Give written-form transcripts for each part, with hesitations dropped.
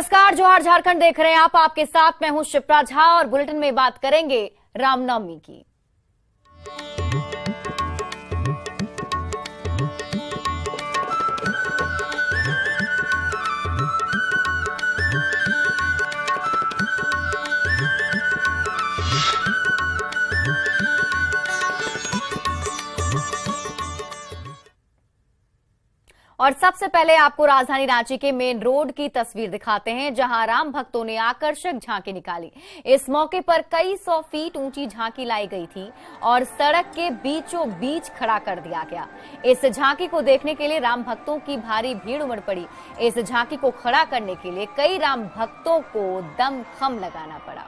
नमस्कार, जोहार झारखंड देख रहे हैं आप। आपके साथ मैं हूं शिप्रा झा और बुलेटिन में बात करेंगे रामनवमी की। और सबसे पहले आपको राजधानी रांची के मेन रोड की तस्वीर दिखाते हैं, जहां राम भक्तों ने आकर्षक झांकी निकाली। इस मौके पर कई 100 फीट ऊंची झांकी लाई गई थी और सड़क के बीचों बीच खड़ा कर दिया गया। इस झांकी को देखने के लिए राम भक्तों की भारी भीड़ उमड़ पड़ी। इस झांकी को खड़ा करने के लिए कई राम भक्तों को दमखम लगाना पड़ा।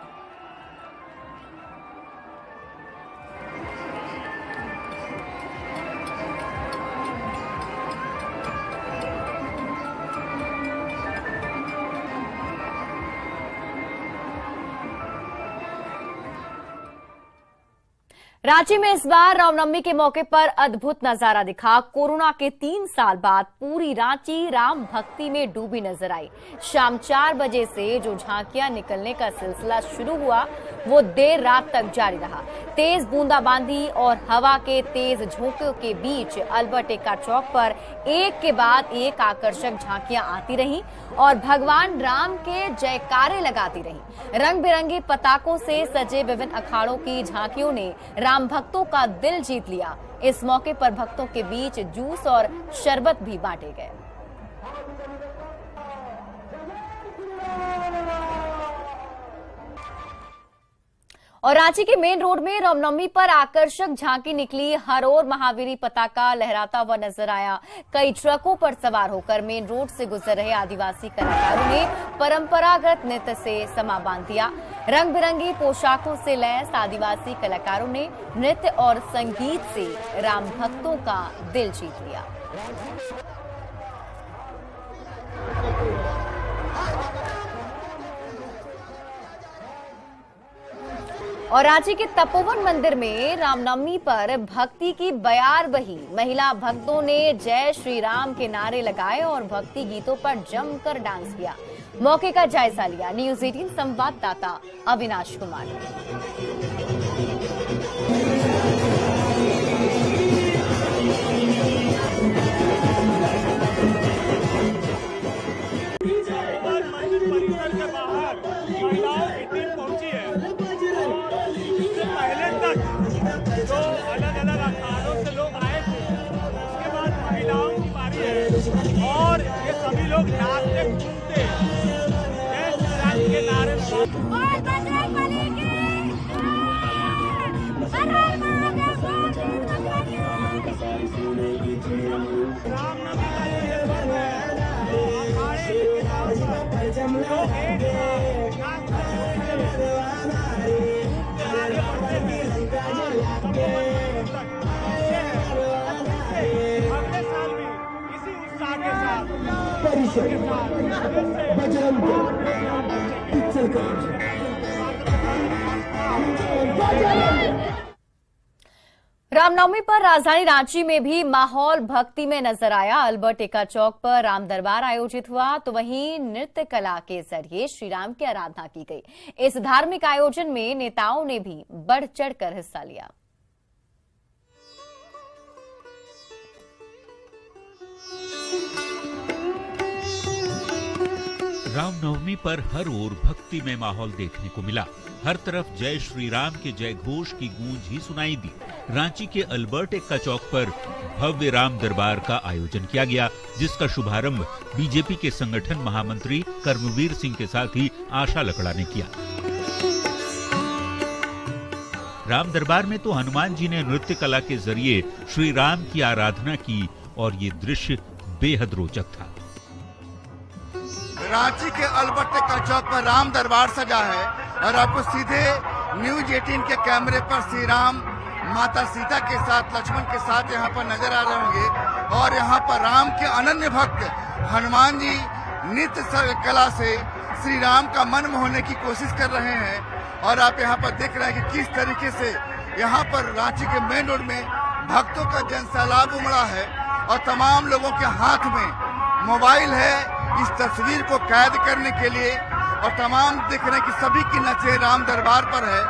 रांची में इस बार रामनवमी के मौके पर अद्भुत नजारा दिखा। कोरोना के 3 साल बाद पूरी रांची राम भक्ति में डूबी नजर आई। शाम 4 बजे से जो झांकियां निकलने का सिलसिला शुरू हुआ वो देर रात तक जारी रहा। तेज बूंदाबांदी और हवा के तेज झोंकों के बीच अल्बर्ट एक्का चौक पर एक के बाद एक आकर्षक झांकियां आती रहीं और भगवान राम के जयकारे लगाती रहीं। रंग बिरंगे पताकों से सजे विभिन्न अखाड़ों की झांकियों ने राम भक्तों का दिल जीत लिया। इस मौके पर भक्तों के बीच जूस और शरबत भी बांटे गए। और रांची के मेन रोड में रामनवमी पर आकर्षक झांकी निकली। हर ओर महावीरी पताका लहराता हुआ नजर आया। कई ट्रकों पर सवार होकर मेन रोड से गुजर रहे आदिवासी कलाकारों ने परंपरागत नृत्य से समा बांध दिया। रंग बिरंगी पोशाकों से लैस आदिवासी कलाकारों ने नृत्य और संगीत से राम भक्तों का दिल जीत लिया। और रांची के तपोवन मंदिर में रामनवमी पर भक्ति की बयार बही। महिला भक्तों ने जय श्री राम के नारे लगाए और भक्ति गीतों पर जमकर डांस किया। मौके का जायजा लिया न्यूज़ 18 संवाददाता अविनाश कुमार ने। और ये सभी लोग नाचते कूदते जय श्री राम के नारे और बजरंगबली की रामनवमी का ये पर्व है। अखाड़े के किनारों पर लोग एक अगले साल भी इसी उत्साह के साथ रामनवमी पर राजधानी रांची में भी माहौल भक्ति में नजर आया। अल्बर्ट एक्का चौक पर राम दरबार आयोजित हुआ तो वहीं नृत्य कला के जरिए श्री राम की आराधना की गई। इस धार्मिक आयोजन में नेताओं ने भी बढ़ चढ़कर हिस्सा लिया। रामनवमी पर हर ओर भक्ति में माहौल देखने को मिला। हर तरफ जय श्री राम के जय घोष की गूंज ही सुनाई दी। रांची के अल्बर्ट एक्का चौक पर भव्य राम दरबार का आयोजन किया गया, जिसका शुभारंभ बीजेपी के संगठन महामंत्री कर्मवीर सिंह के साथ ही आशा लकड़ा ने किया। राम दरबार में तो हनुमान जी ने नृत्य कला के जरिए श्री राम की आराधना की और ये दृश्य बेहद रोचक था। रांची के अल्बर्ट एक्का चौक पर राम दरबार सजा है और आपको सीधे न्यूज़ 18 के कैमरे पर श्री राम माता सीता के साथ लक्ष्मण के साथ यहाँ पर नजर आ रहे होंगे। और यहाँ पर राम के अनन्य भक्त हनुमान जी नृत्य कला से श्री राम का मन मोहने की कोशिश कर रहे हैं। और आप यहाँ पर देख रहे हैं कि किस तरीके से यहाँ पर रांची के मेन रोड में भक्तों का जनसैलाब उमड़ा है और तमाम लोगों के हाथ में मोबाइल है, इस तस्वीर को कैद करने के लिए और तमाम दिख रहे कि सभी की नजर राम दरबार पर है।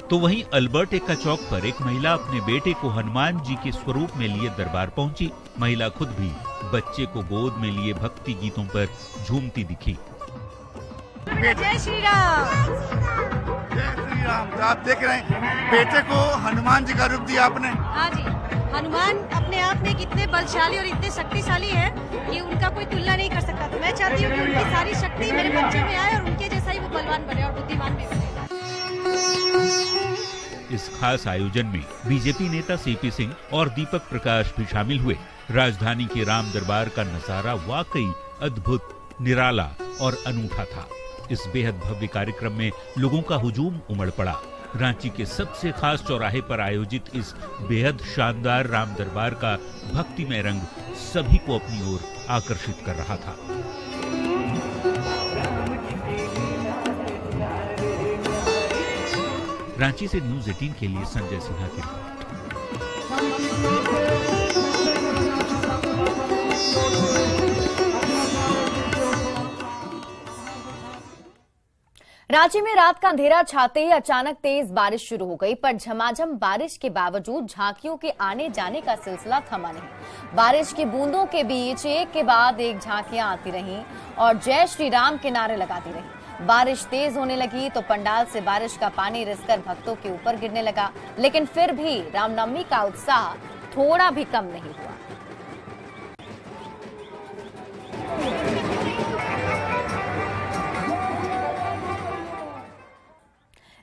तो वहीं अल्बर्ट एक्का चौक पर एक महिला अपने बेटे को हनुमान जी के स्वरूप में लिए दरबार पहुंची। महिला खुद भी बच्चे को गोद में लिए भक्ति गीतों पर झूमती दिखी। जय श्री राम। जय श्री राम। तो आप देख रहे हैं बेटे को हनुमान जी का रूप दिया आपने। हाँ जी, हनुमान अपने आप में कितने बलशाली और इतने शक्तिशाली है कि उनका कोई तुलना नहीं कर सकता। तो मैं चाहती हूँ कि उनकी सारी शक्ति मेरे बच्चे में आए और उनके जैसा ही वो बलवान बने और बुद्धिमान भी बने। इस खास आयोजन में बीजेपी नेता सीपी सिंह और दीपक प्रकाश भी शामिल हुए। राजधानी के राम दरबार का नजारा वाकई अद्भुत, निराला और अनूठा था। इस बेहद भव्य कार्यक्रम में लोगों का हुजूम उमड़ पड़ा। रांची के सबसे खास चौराहे पर आयोजित इस बेहद शानदार राम दरबार का भक्तिमय रंग सभी को अपनी ओर आकर्षित कर रहा था। रांची से न्यूज़ 18 के लिए संजय सिन्हा की रिपोर्ट। रांची में रात का अंधेरा छाते ही अचानक तेज बारिश शुरू हो गई, पर झमाझम बारिश के बावजूद झांकियों के आने जाने का सिलसिला थमा नहीं। बारिश की बूंदों के बीच एक के बाद एक झांकियां आती रहीं और जय श्री राम के नारे लगाती रहीं। बारिश तेज होने लगी तो पंडाल से बारिश का पानी रिसकर भक्तों के ऊपर गिरने लगा, लेकिन फिर भी रामनवमी का उत्साह थोड़ा भी कम नहीं हुआ।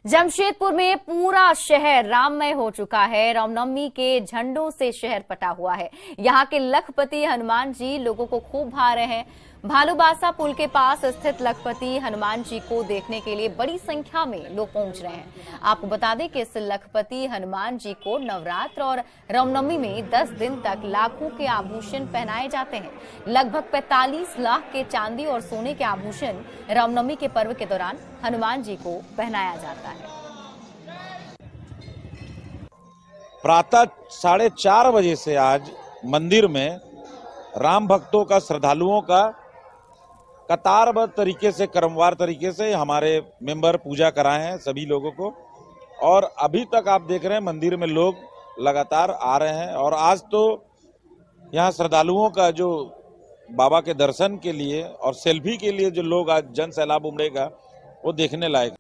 जमशेदपुर में पूरा शहर राममय हो चुका है। रामनवमी के झंडों से शहर पटा हुआ है। यहाँ के लखपति हनुमान जी लोगों को खूब भा रहे हैं। भालूबासा पुल के पास स्थित लखपति हनुमान जी को देखने के लिए बड़ी संख्या में लोग पहुंच रहे हैं। आपको बता दें कि इस लखपति हनुमान जी को नवरात्र और रामनवमी में 10 दिन तक लाखों के आभूषण पहनाए जाते हैं। लगभग 45 लाख के चांदी और सोने के आभूषण रामनवमी के पर्व के दौरान हनुमान जी को पहनाया जाता है। प्रातः 4:30 बजे से आज मंदिर में राम भक्तों का, श्रद्धालुओं का कतारबद्ध तरीके से, क्रमवार तरीके से हमारे मेंबर पूजा कराए हैं सभी लोगों को। और अभी तक आप देख रहे हैं मंदिर में लोग लगातार आ रहे हैं। और आज तो यहाँ श्रद्धालुओं का जो बाबा के दर्शन के लिए और सेल्फी के लिए जो लोग आज जन सैलाब उमड़ेगा वो देखने लायक।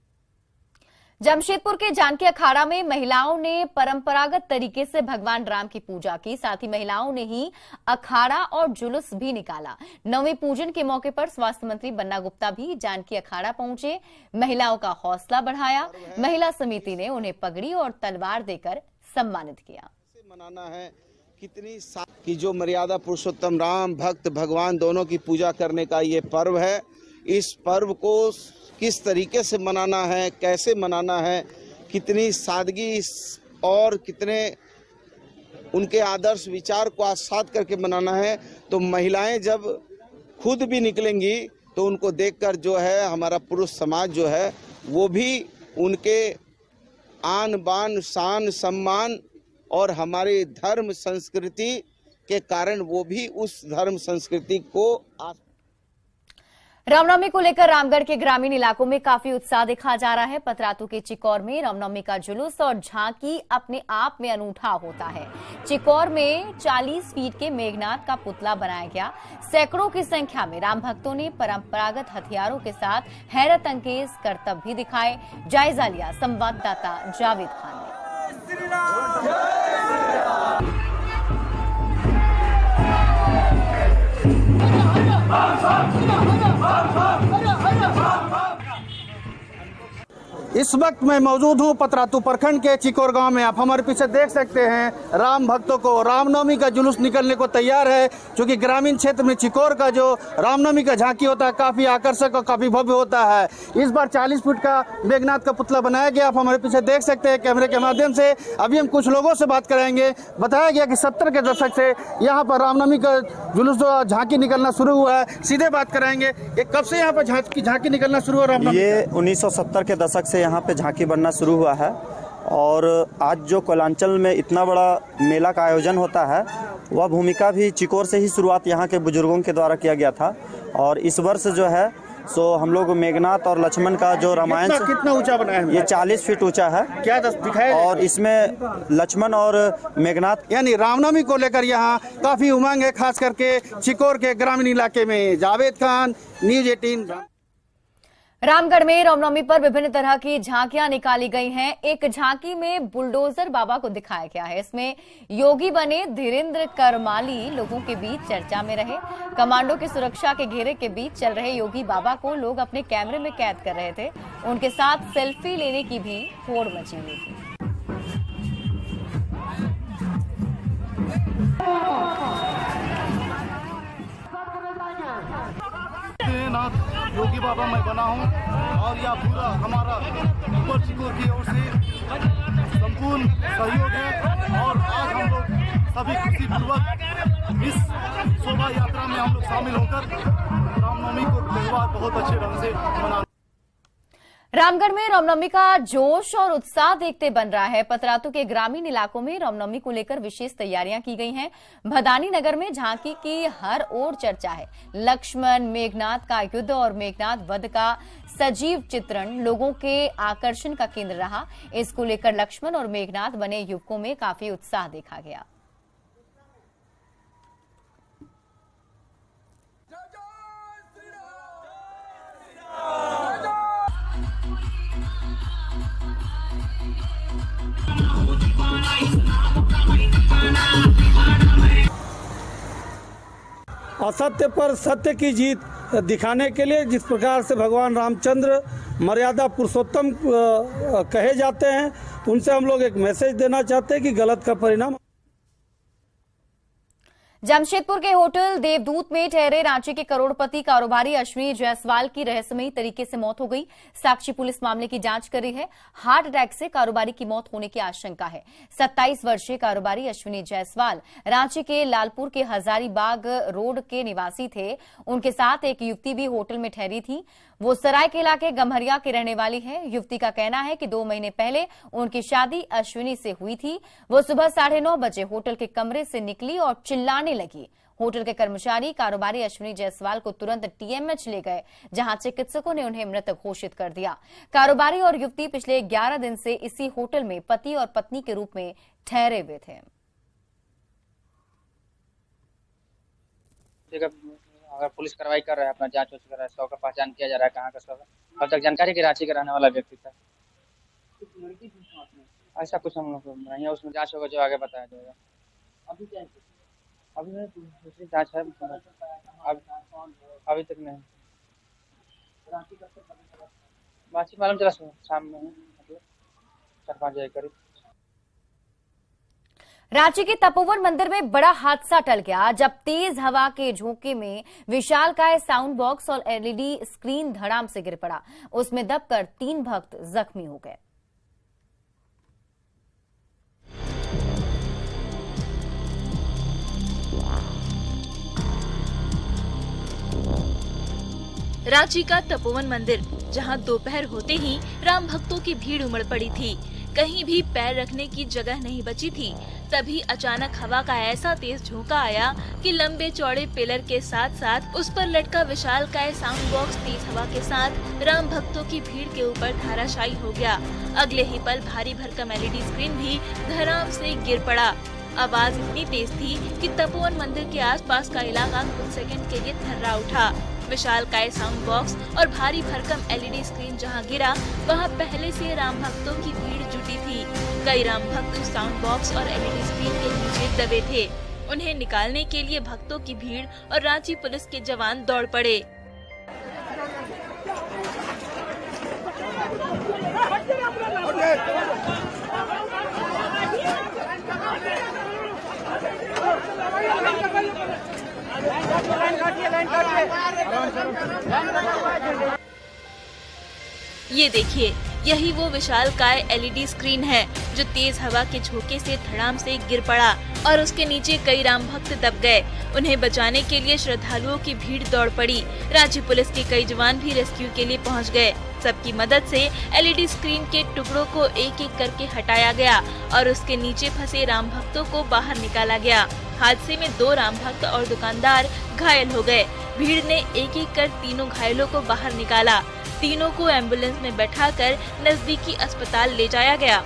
जमशेदपुर के जानकी अखाड़ा में महिलाओं ने परंपरागत तरीके से भगवान राम की पूजा की। साथ ही महिलाओं ने ही अखाड़ा और जुलूस भी निकाला। नवमी पूजन के मौके पर स्वास्थ्य मंत्री बन्ना गुप्ता भी जानकी अखाड़ा पहुंचे, महिलाओं का हौसला बढ़ाया। महिला समिति ने उन्हें पगड़ी और तलवार देकर सम्मानित किया। मनाना है कितनी कि जो मर्यादा पुरुषोत्तम राम भक्त भगवान दोनों की पूजा करने का ये पर्व है। इस पर्व को किस तरीके से मनाना है, कैसे मनाना है, कितनी सादगी और कितने उनके आदर्श विचार को आत्मसात करके मनाना है। तो महिलाएं जब खुद भी निकलेंगी तो उनको देखकर जो है हमारा पुरुष समाज जो है वो भी उनके आन बान शान सम्मान और हमारे धर्म संस्कृति के कारण वो भी उस धर्म संस्कृति को रामनवमी को लेकर रामगढ़ के ग्रामीण इलाकों में काफी उत्साह देखा जा रहा है। पतरातू के चिकौर में रामनवमी का जुलूस और झांकी अपने आप में अनूठा होता है। चिकौर में 40 फीट के मेघनाथ का पुतला बनाया गया। सैकड़ों की संख्या में राम भक्तों ने परंपरागत हथियारों के साथ हैरत अंगेज करतब भी दिखाए। जायजा लिया संवाददाता जावेद खान ने। इस वक्त मैं मौजूद हूं पतरातू प्रखंड के चिकौर गांव में। आप हमारे पीछे देख सकते हैं राम भक्तों को रामनवमी का जुलूस निकलने को तैयार है, क्योंकि ग्रामीण क्षेत्र में चिकौर का जो रामनवमी का झांकी होता है काफी आकर्षक और काफी भव्य होता है। इस बार 40 फीट का मेघनाथ का पुतला बनाया गया। आप हमारे पीछे देख सकते हैं कैमरे के माध्यम से। अभी हम कुछ लोगों से बात कराएंगे। बताया गया कि 70 के दशक से यहाँ पर रामनवमी का जुलूस झांकी निकलना शुरू हुआ है। सीधे बात कराएंगे, कब से यहाँ पर झांकी निकलना शुरू हुआ रामनवमी? ये 1970 के दशक से यहाँ पे झांकी बनना शुरू हुआ है। और आज जो कोलांचल में इतना बड़ा मेला का आयोजन होता है वह भूमिका भी चिकोर से ही शुरुआत यहाँ के बुजुर्गों के द्वारा किया गया था। और इस वर्ष जो है सो हम लोग मेघनाथ और लक्ष्मण का जो रामायण कितना ऊंचा बनाया है? ये 40 फीट ऊंचा है। क्या दिखाया? और इसमें लक्ष्मण और मेघनाथ यानी रामनवमी को लेकर यहाँ काफी उमंग है, खास करके चिकोर के ग्रामीण इलाके में। जावेद खान, न्यूज 18। रामगढ़ में रामनवमी पर विभिन्न तरह की झांकियां निकाली गई हैं। एक झांकी में बुलडोजर बाबा को दिखाया गया है। इसमें योगी बने धीरेन्द्र करमाली लोगों के बीच चर्चा में रहे। कमांडो की सुरक्षा के घेरे के बीच चल रहे योगी बाबा को लोग अपने कैमरे में कैद कर रहे थे। उनके साथ सेल्फी लेने की भी होड़ मची हुई थी। योगी बाबा मैं बना हूं और यह पूरा हमारा ऊपर चिकोर की ओर से संपूर्ण सहयोग है। और आज हम लोग सभी खुशी पूर्वक इस शोभा यात्रा में हम लोग शामिल होकर रामनवमी को त्योहार बहुत अच्छे ढंग से मना। रामगढ़ में रामनवमी का जोश और उत्साह देखते बन रहा है। पतरातू के ग्रामीण इलाकों में रामनवमी को लेकर विशेष तैयारियां की गई हैं। भदानी नगर में झांकी की हर ओर चर्चा है। लक्ष्मण मेघनाथ का युद्ध और मेघनाथ वध का सजीव चित्रण लोगों के आकर्षण का केंद्र रहा। इसको लेकर लक्ष्मण और मेघनाथ बने युवकों में काफी उत्साह देखा गया। असत्य पर सत्य की जीत दिखाने के लिए जिस प्रकार से भगवान रामचंद्र मर्यादा पुरुषोत्तम कहे जाते हैं, उनसे हम लोग एक मैसेज देना चाहते हैं कि गलत का परिणाम। जमशेदपुर के होटल देवदूत में ठहरे रांची के करोड़पति कारोबारी अश्विनी जायसवाल की रहस्यमयी तरीके से मौत हो गई। साक्षी पुलिस मामले की जांच कर रही है। हार्ट अटैक से कारोबारी की मौत होने की आशंका है। 27 वर्षीय कारोबारी अश्विनी जायसवाल रांची के लालपुर के हजारीबाग रोड के निवासी थे। उनके साथ एक युवती भी होटल में ठहरी थी। वो सरायकेला के गम्हरिया की रहने वाली है। युवती का कहना है कि 2 महीने पहले उनकी शादी अश्विनी से हुई थी। वो सुबह 9:30 बजे होटल के कमरे से निकली और चिल्लाने लगी। होटल के कर्मचारी कारोबारी अश्विनी जायसवाल को तुरंत टीएमएच ले गए, जहां चिकित्सकों ने उन्हें मृत घोषित कर दिया। कारोबारी और युवती पिछले 11 दिन से इसी होटल में पति और पत्नी के रूप में ठहरे हुए थे। अगर पुलिस कार्रवाई कर रहा है, अपना जांच कर रहा है, शव का पहचान किया जा रहा है, कहाँ का शव है। अब तक जानकारी की रांची का रहने वाला व्यक्ति था। ऐसा कुछ हम लोग नहीं है, उसमें जांच होगा जो आगे बताया जाएगा। अभी दूसरी जांच है, अभी तक नहीं। बातचीत मालूम चला शाम में, मतलब 4-5 बजे करीब। रांची के तपोवन मंदिर में बड़ा हादसा टल गया जब तेज हवा के झोंके में विशालकाय साउंड बॉक्स और एलईडी स्क्रीन धड़ाम से गिर पड़ा। उसमें दबकर 3 भक्त जख्मी हो गए। रांची का तपोवन मंदिर, जहां दोपहर होते ही राम भक्तों की भीड़ उमड़ पड़ी थी। कहीं भी पैर रखने की जगह नहीं बची थी। तभी अचानक हवा का ऐसा तेज झोंका आया कि लंबे चौड़े पिलर के साथ साथ उस पर लटका विशालकाय साउंड बॉक्स तेज हवा के साथ राम भक्तों की भीड़ के ऊपर धाराशायी हो गया। अगले ही पल भारी भरकम एलईडी स्क्रीन भी धड़ाम से गिर पड़ा। आवाज इतनी तेज थी कि तपोवन मंदिर के आसपास का इलाका कुछ सेकंड के लिए थर्रा उठा। विशालकाय साउंड बॉक्स और भारी भरकम एलईडी स्क्रीन जहां गिरा, वहां पहले से राम भक्तों की भीड़ जुटी थी। कई राम भक्त उस साउंड बॉक्स और एलईडी स्क्रीन के नीचे दबे थे। उन्हें निकालने के लिए भक्तों की भीड़ और रांची पुलिस के जवान दौड़ पड़े। ये देखिए, यही वो विशालकाय एलईडी स्क्रीन है जो तेज हवा के झोंके से धड़ाम से गिर पड़ा और उसके नीचे कई राम भक्त दब गए। उन्हें बचाने के लिए श्रद्धालुओं की भीड़ दौड़ पड़ी। रांची पुलिस के कई जवान भी रेस्क्यू के लिए पहुंच गए। सबकी मदद से एलईडी स्क्रीन के टुकड़ों को एक एक करके हटाया गया और उसके नीचे फंसे राम भक्तों को बाहर निकाला गया। हादसे में 2 राम भक्त और दुकानदार घायल हो गए। भीड़ ने एक एक कर तीनों घायलों को बाहर निकाला। तीनों को एम्बुलेंस में बैठाकर नजदीकी अस्पताल ले जाया गया।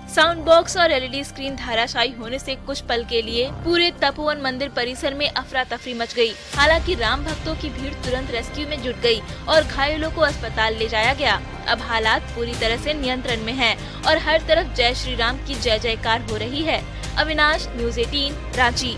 साउंड बॉक्स और एलईडी स्क्रीन धाराशायी होने से कुछ पल के लिए पूरे तपोवन मंदिर परिसर में अफरा तफरी मच गई। हालांकि राम भक्तों की भीड़ तुरंत रेस्क्यू में जुट गई और घायलों को अस्पताल ले जाया गया। अब हालात पूरी तरह से नियंत्रण में हैं और हर तरफ जय श्री राम की जय जयकार हो रही है। अविनाश, न्यूज़ 18, रांची।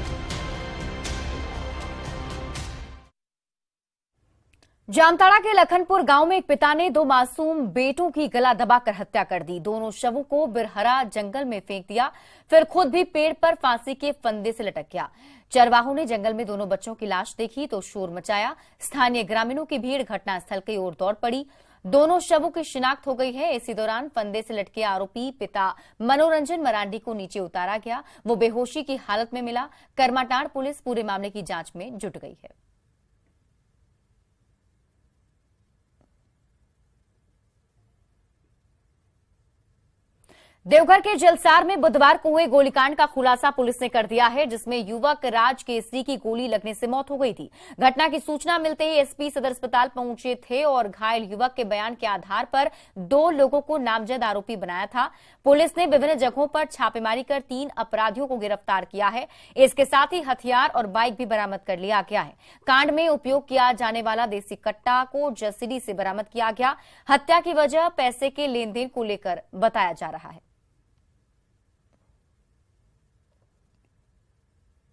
जामताड़ा के लखनपुर गांव में एक पिता ने 2 मासूम बेटों की गला दबाकर हत्या कर दी। दोनों शवों को बिरहरा जंगल में फेंक दिया, फिर खुद भी पेड़ पर फांसी के फंदे से लटक गया। चरवाहों ने जंगल में दोनों बच्चों की लाश देखी तो शोर मचाया। स्थानीय ग्रामीणों की भीड़ घटनास्थल की ओर दौड़ पड़ी। दोनों शवों की शिनाख्त हो गई है। इसी दौरान फंदे से लटके आरोपी पिता मनोरंजन मरांडी को नीचे उतारा गया। वो बेहोशी की हालत में मिला। करमाटांड़ पुलिस पूरे मामले की जांच में जुट गई है। देवघर के जलसार में बुधवार को हुए गोलीकांड का खुलासा पुलिस ने कर दिया है, जिसमें युवक राज केसरी की गोली लगने से मौत हो गई थी। घटना की सूचना मिलते ही एसपी सदर अस्पताल पहुंचे थे और घायल युवक के बयान के आधार पर 2 लोगों को नामजद आरोपी बनाया था। पुलिस ने विभिन्न जगहों पर छापेमारी कर 3 अपराधियों को गिरफ्तार किया है। इसके साथ ही हथियार और बाइक भी बरामद कर लिया गया है। कांड में उपयोग किया जाने वाला देसी कट्टा को जसीडीह से बरामद किया गया। हत्या की वजह पैसे के लेन देन को लेकर बताया जा रहा है।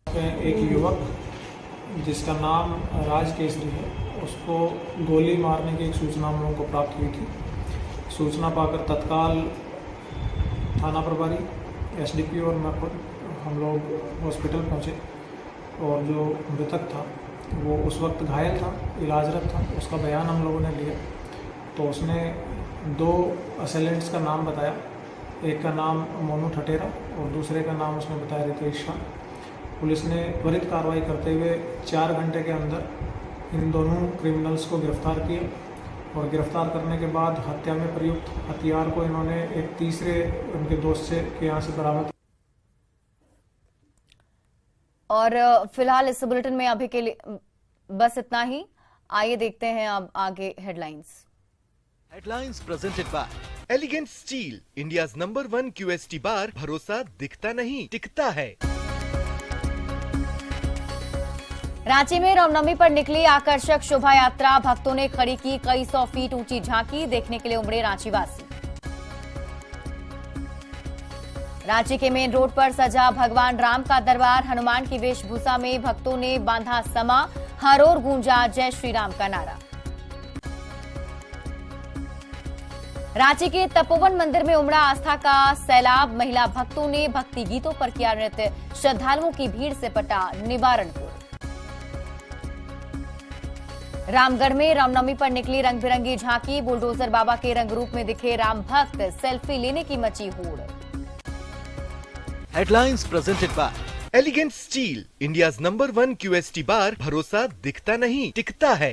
एक युवक जिसका नाम राज केसरी है, उसको गोली मारने की एक सूचना हम लोगों को प्राप्त हुई थी। सूचना पाकर तत्काल थाना प्रभारी, एसडीपी और मैं खुद हम लोग हॉस्पिटल पहुंचे और जो मृतक था वो उस वक्त घायल था, इलाजरत था। उसका बयान हम लोगों ने लिया तो उसने 2 असेलेंट्स का नाम बताया। एक का नाम मोनू ठटेरा और दूसरे का नाम उसने बताया रितेश शाह। पुलिस ने त्वरित कार्रवाई करते हुए 4 घंटे के अंदर इन दोनों क्रिमिनल्स को गिरफ्तार किया और गिरफ्तार करने के बाद हत्या में प्रयुक्त हथियार को इन्होंने एक तीसरे उनके दोस्त से के यहाँ से बरामद। और फिलहाल इस बुलेटिन में अभी के लिए बस इतना ही। आइए देखते हैं अब आगे headlines. Headlines presented by elegant steel, India's number 1 QST बार। भरोसा दिखता नहीं टिकता है। रांची में रामनवमी पर निकली आकर्षक शोभा यात्रा। भक्तों ने खड़ी की कई 100 फीट ऊंची झांकी, देखने के लिए उमड़े रांचीवासी। रांची के मेन रोड पर सजा भगवान राम का दरबार। हनुमान की वेशभूषा में भक्तों ने बांधा समा। हर ओर गूंजा जय श्री राम का नारा। रांची के तपोवन मंदिर में उमड़ा आस्था का सैलाब। महिला भक्तों ने भक्ति गीतों पर किया नृत्य। श्रद्धालुओं की भीड़ से पटा निवारणपुर। रामगढ़ में रामनवमी पर निकली रंग बिरंगी झांकी। बुलडोजर बाबा के रंग रूप में दिखे राम भक्त। सेल्फी लेने की मची होड़। Headlines presented by elegant steel, India's number 1 QST बार। भरोसा दिखता नहीं टिकता है।